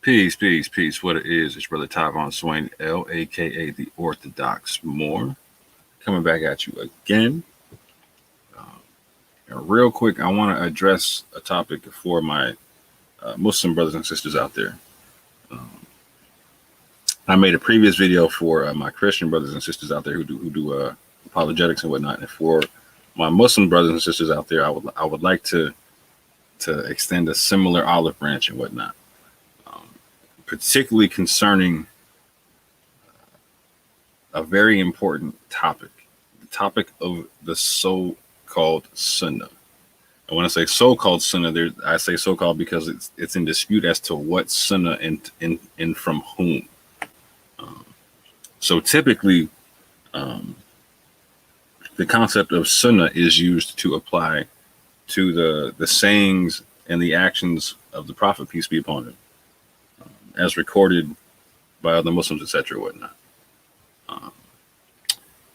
Peace, peace, peace. What it is, it's Brother Tyvon Swain, L, aka the Orthodox Moor, coming back at you again. Real quick, I want to address a topic for my Muslim brothers and sisters out there. I made a previous video for my Christian brothers and sisters out there who do apologetics and whatnot, and for my Muslim brothers and sisters out there, I would like to extend a similar olive branch and whatnot. Particularly concerning a very important topic, the topic of the so-called Sunnah. And when I say so-called Sunnah, I say so-called because it's in dispute as to what Sunnah and from whom. So typically, the concept of Sunnah is used to apply to the sayings and the actions of the Prophet, peace be upon him, as recorded by other Muslims, etc., whatnot.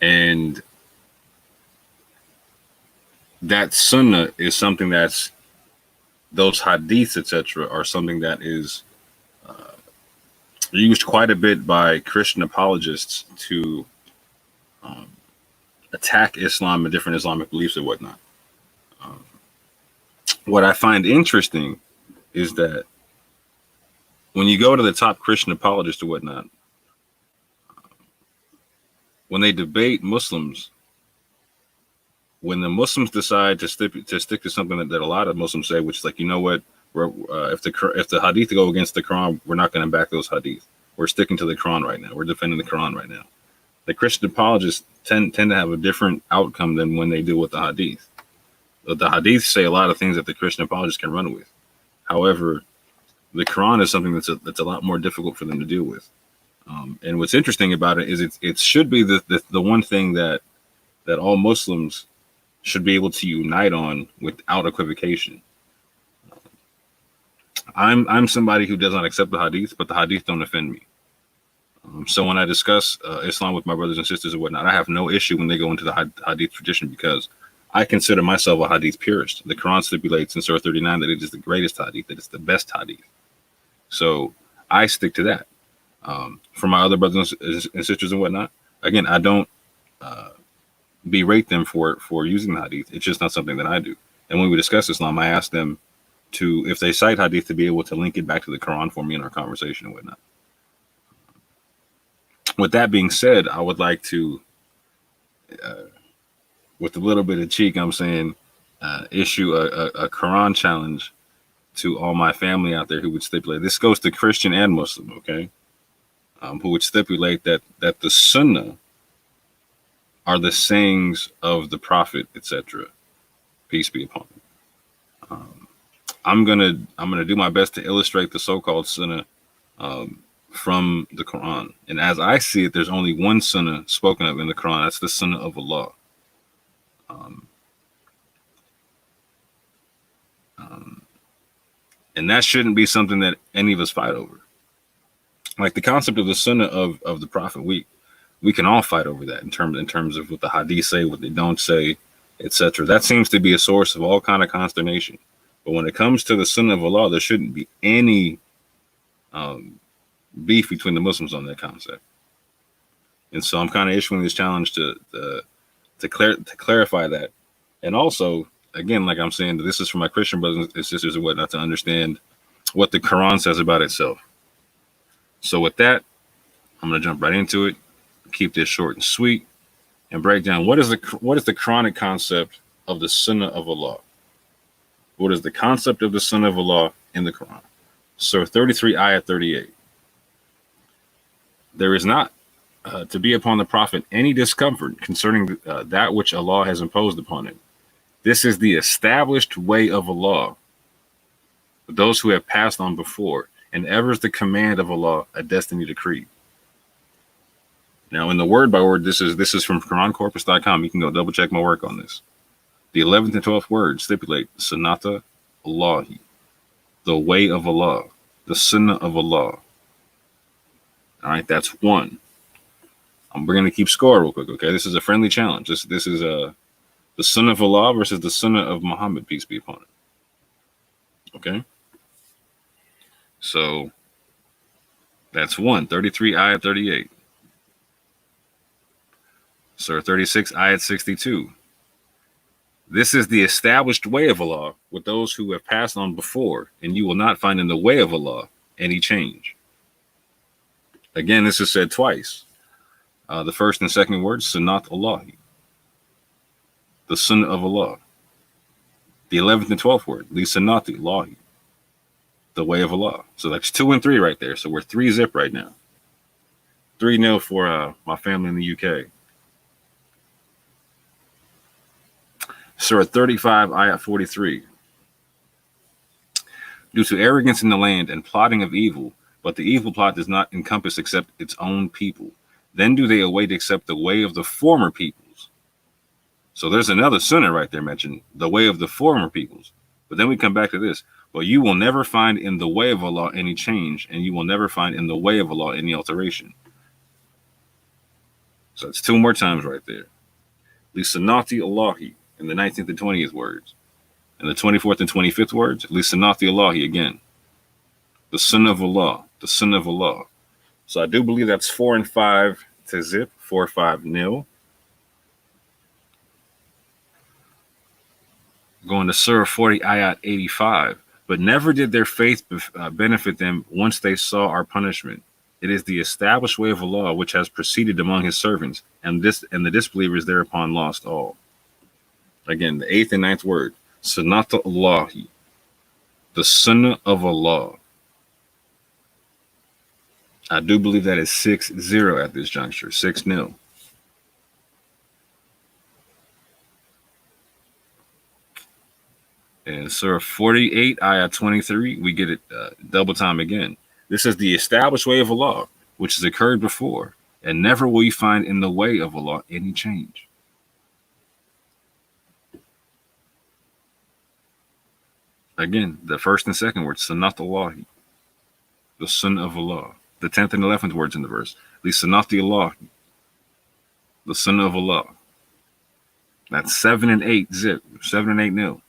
And that Sunnah is something that's, those hadiths, etc., are something that is used quite a bit by Christian apologists to attack Islam and different Islamic beliefs and whatnot. What I find interesting is that when you go to the top Christian apologists or whatnot, when they debate Muslims, when the Muslims decide to stick to something that a lot of Muslims say, which is like, you know what, if the hadith go against the Quran, we're not going to back those hadith. We're sticking to the Quran right now. We're defending the Quran right now. The Christian apologists tend to have a different outcome than when they deal with the hadith. The hadith say a lot of things that the Christian apologists can run with. However, the Quran is something that's a lot more difficult for them to deal with. And what's interesting about it is it should be the one thing that all Muslims should be able to unite on without equivocation. I'm somebody who does not accept the hadith, but the hadith don't offend me. So when I discuss Islam with my brothers and sisters and whatnot, I have no issue when they go into the hadith tradition, because I consider myself a hadith purist. The Quran stipulates in Surah 39 that it is the greatest hadith, that it's the best hadith. So I stick to that. For my other brothers and sisters and whatnot, again, I don't berate them for using the hadith. It's just not something that I do. And when we discuss Islam, I ask them to, if they cite hadith, to be able to link it back to the Quran for me in our conversation and whatnot. With that being said, I would like to, with a little bit of cheek, I'm saying, issue a Quran challenge to all my family out there who would stipulate, this goes to Christian and Muslim, okay? Who would stipulate that the Sunnah are the sayings of the Prophet, etc. Peace be upon him. I'm gonna do my best to illustrate the so-called Sunnah from the Quran. And as I see it, there's only one Sunnah spoken of in the Quran. That's the Sunnah of Allah. And that shouldn't be something that any of us fight over. Like the concept of the Sunnah of the Prophet, we can all fight over that in terms of what the hadith say, what they don't say, etc. That seems to be a source of all kind of consternation. But when it comes to the Sunnah of Allah, there shouldn't be any beef between the Muslims on that concept. And so I'm kind of issuing this challenge to clarify that. And also, again, like I'm saying, this is for my Christian brothers and sisters and whatnot, to understand what the Quran says about itself. So with that, I'm going to jump right into it, keep this short and sweet, and break down what is the Quranic concept of the Sunnah of Allah. What is the concept of the Sunnah of Allah in the Quran? Surah 33, ayah 38. There is not to be upon the Prophet any discomfort concerning that which Allah has imposed upon him. This is the established way of Allah for those who have passed on before, and ever is the command of Allah a destiny decree. Now, in the word by word, this is from QuranCorpus.com. You can go double check my work on this. The 11th and 12th words stipulate Sunnata Allahi, the way of Allah, the Sunnah of Allah. All right, that's one. We're going to keep score real quick, okay? This is a friendly challenge. This is the Sunnah of Allah versus the Sunnah of Muhammad, peace be upon him. Okay? So That's 133 ayat 38. Surah 36 ayat 62. This is the established way of Allah with those who have passed on before, and you will not find in the way of Allah any change. Again, this is said twice. The first and second words, Sunnat Allahi, the Sunnah of Allah. The 11th and 12th word, Li Sunnati Allahi, the way of Allah. So that's 2 and 3 right there. So we're 3-0 right now. 3-0 for my family in the UK. Surah 35, ayat 43. Due to arrogance in the land and plotting of evil, but the evil plot does not encompass except its own people. Then do they await except the way of the former peoples. So there's another sunnah right there mentioned, the way of the former peoples. But then we come back to this. But you will never find in the way of Allah any change, and you will never find in the way of Allah any alteration. So it's 2 more times right there. Li Sunnati Allahi in the 19th and 20th words. And the 24th and 25th words, Li Sunnati Allahi again. The Sunnah of Allah, the Sunnah of Allah. So I do believe that's 4 and 5 to zip, 4-5-0. Going to Surah 40, ayat 85. But never did their faith benefit them once they saw our punishment. It is the established way of Allah which has proceeded among his servants, and the disbelievers thereupon lost all. Again, the 8th and 9th word, Sunnat Allahi, the Sunnah of Allah. I do believe that is 6-0 at this juncture, 6-0. And Surah 48, ayah 23, we get it double time again. This is the established way of Allah, which has occurred before, and never will you find in the way of Allah any change. Again, the first and second words, Sunnat Allahi, the Sunnah of Allah. The 10th and 11th words in the verse, Li Sunnati Allahi, the Sunnah of Allah. That's 7 and 8 zip, 7 and 8-0.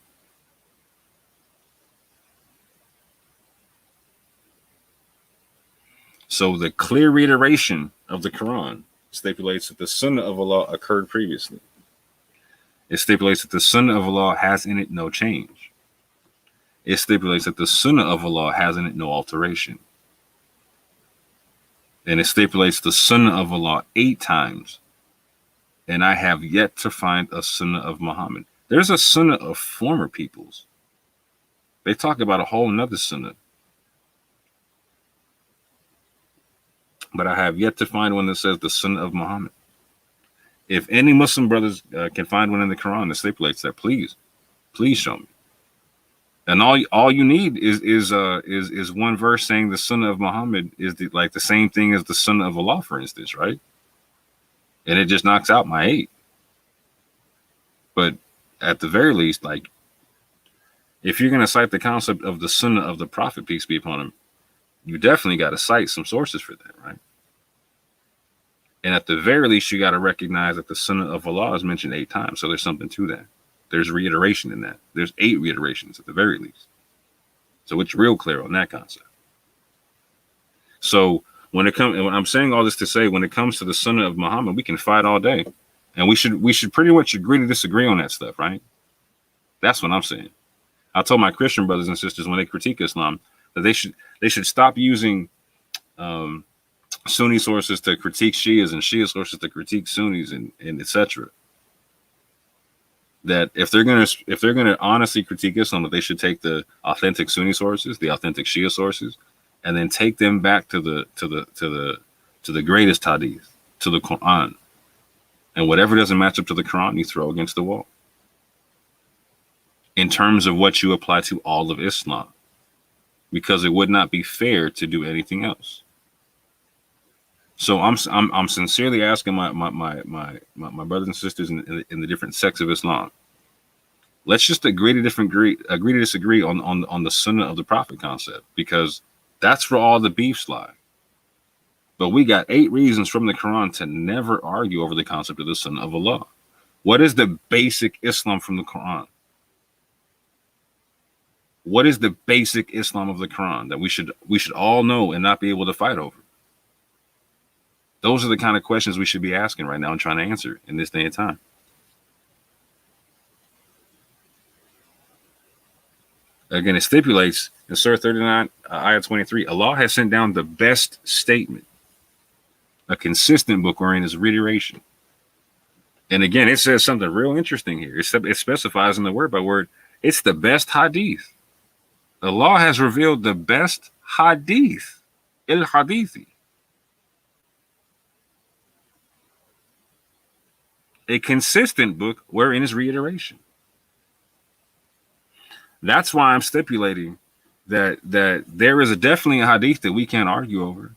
So the clear reiteration of the Quran stipulates that the Sunnah of Allah occurred previously. It stipulates that the Sunnah of Allah has in it no change. It stipulates that the Sunnah of Allah has in it no alteration. And it stipulates the Sunnah of Allah 8 times. And I have yet to find a Sunnah of Muhammad. There's a Sunnah of former peoples. They talk about a whole nother Sunnah. But I have yet to find one that says the Sunnah of Muhammad. If any Muslim brothers can find one in the Quran that stipulates that, please show me. And all you need is one verse saying the Sunnah of Muhammad is the same thing as the Sunnah of Allah, for instance, right? And it just knocks out my 8. But at the very least, like, if you're going to cite the concept of the Sunnah of the Prophet, peace be upon him, you definitely got to cite some sources for that, right? And at the very least, you got to recognize that the Sunnah of Allah is mentioned 8 times. So there's something to that. There's reiteration in that. There's 8 reiterations at the very least. So it's real clear on that concept. So when I'm saying all this to say, when it comes to the Sunnah of Muhammad, we can fight all day. And we should pretty much agree to disagree on that stuff, right? That's what I'm saying. I told my Christian brothers and sisters when they critique Islam that they should stop using Sunni sources to critique Shias and Shia sources to critique Sunnis and etc. That if they're gonna honestly critique Islam, that they should take the authentic Sunni sources, the authentic Shia sources, and then take them back to the greatest hadith, to the Quran. And whatever doesn't match up to the Quran, you throw against the wall. In terms of what you apply to all of Islam, because it would not be fair to do anything else. So I'm sincerely asking my brothers and sisters in the different sects of Islam. Let's just agree to disagree on the Sunnah of the Prophet concept, because that's where all the beefs lie. But we got 8 reasons from the Quran to never argue over the concept of the Sunnah of Allah. What is the basic Islam from the Quran? What is the basic Islam of the Quran that we should all know and not be able to fight over? Those are the kind of questions we should be asking right now and trying to answer in this day and time. Again, it stipulates in Surah 39, Ayah 23, Allah has sent down the best statement, a consistent book wherein is reiteration. And again, it says something real interesting here. It specifies in the word by word, it's the best hadith. Allah has revealed the best hadith, hadithi. A consistent book wherein is reiteration. That's why I'm stipulating that there is definitely a hadith that we can't argue over.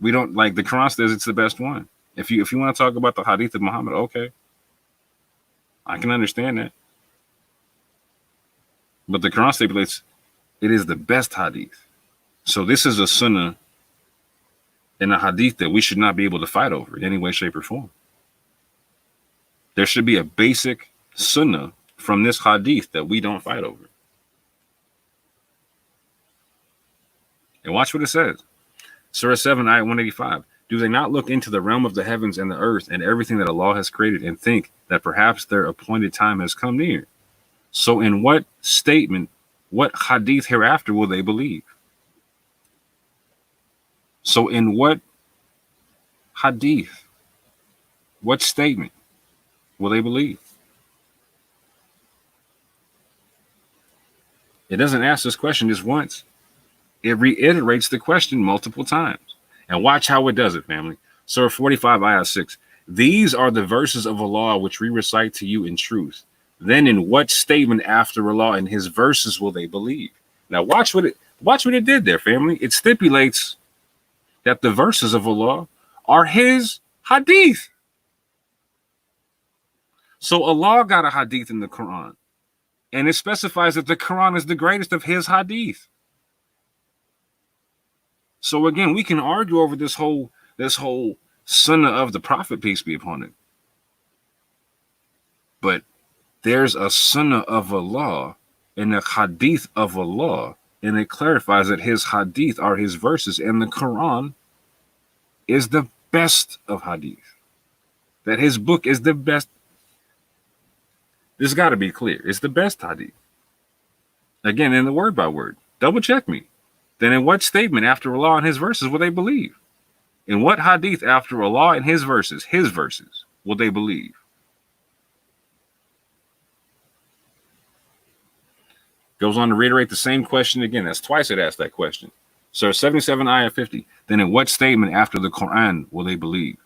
We don't, like the Quran says it's the best one. If you want to talk about the hadith of Muhammad, okay, I can understand that. But the Quran stipulates it is the best hadith. So this is a sunnah and a hadith that we should not be able to fight over in any way, shape, or form. There should be a basic sunnah from this hadith that we don't fight over. And watch what it says. Surah 7, Ayah 185. Do they not look into the realm of the heavens and the earth and everything that Allah has created and think that perhaps their appointed time has come near? So in what statement, what hadith hereafter will they believe? So in what hadith, what statement will they believe? It doesn't ask this question just once. It reiterates the question multiple times. And watch how it does it, family. Surah 45, Ayah 6. These are the verses of Allah which we recite to you in truth. Then in what statement after Allah and his verses will they believe? Now watch what it did there, family. It stipulates that the verses of Allah are his hadith. So Allah got a hadith in the Quran. And it specifies that the Quran is the greatest of his hadith. So again, we can argue over this whole sunnah of the Prophet, peace be upon him. But there's a sunnah of Allah and a hadith of Allah, and it clarifies that his hadith are his verses, and the Quran is the best of hadith. That his book is the best. This got to be clear. It's the best hadith. Again, in the word by word. Double check me. Then in what statement after Allah and his verses will they believe? In what hadith after Allah and his verses, will they believe? Goes on to reiterate the same question again. That's twice it asked that question. Surah 77, Ayah 50. Then in what statement after the Quran will they believe?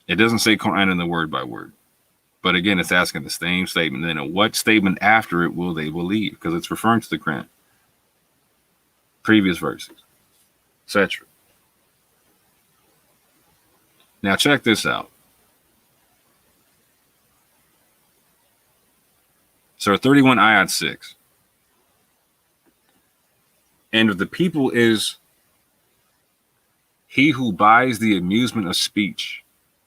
It doesn't say Quran in the word by word. But again, it's asking the same statement. Then in what statement after it will they believe? Because it's referring to the Quran. Previous verses, etc. Now check this out. Surah 31, Ayat 6. And of the people is he who buys the amusement of speech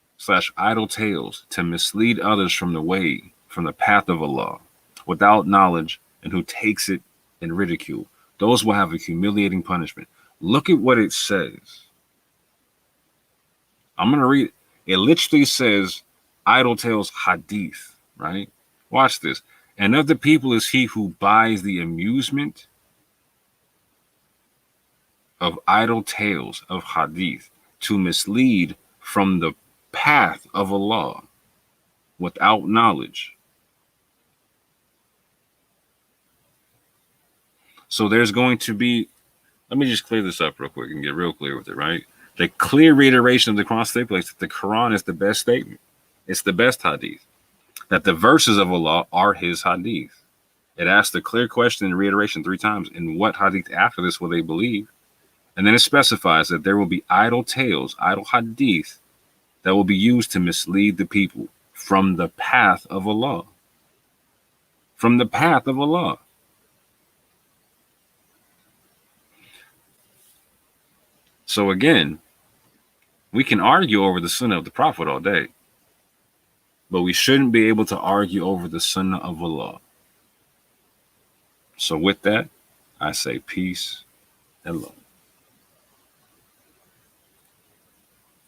/ idle tales to mislead others from the path of Allah, without knowledge, and who takes it in ridicule. Those will have a humiliating punishment. Look at what it says. I'm going to read. It literally says idle tales hadith, right? Watch this. And of the people is he who buys the amusement of idle tales of hadith to mislead from the path of Allah without knowledge. So there's going to be, let me just clear this up real quick and get real clear with it, right? The clear reiteration of the Quran stipulates that the Quran is the best statement. It's the best hadith. That the verses of Allah are his hadith. It asks the clear question and reiteration 3 times. In what hadith after this will they believe? And then it specifies that there will be idle tales, idle hadith, that will be used to mislead the people from the path of Allah. From the path of Allah. So again, we can argue over the sunnah of the Prophet all day, but we shouldn't be able to argue over the sunnah of Allah. So with that, I say peace and love.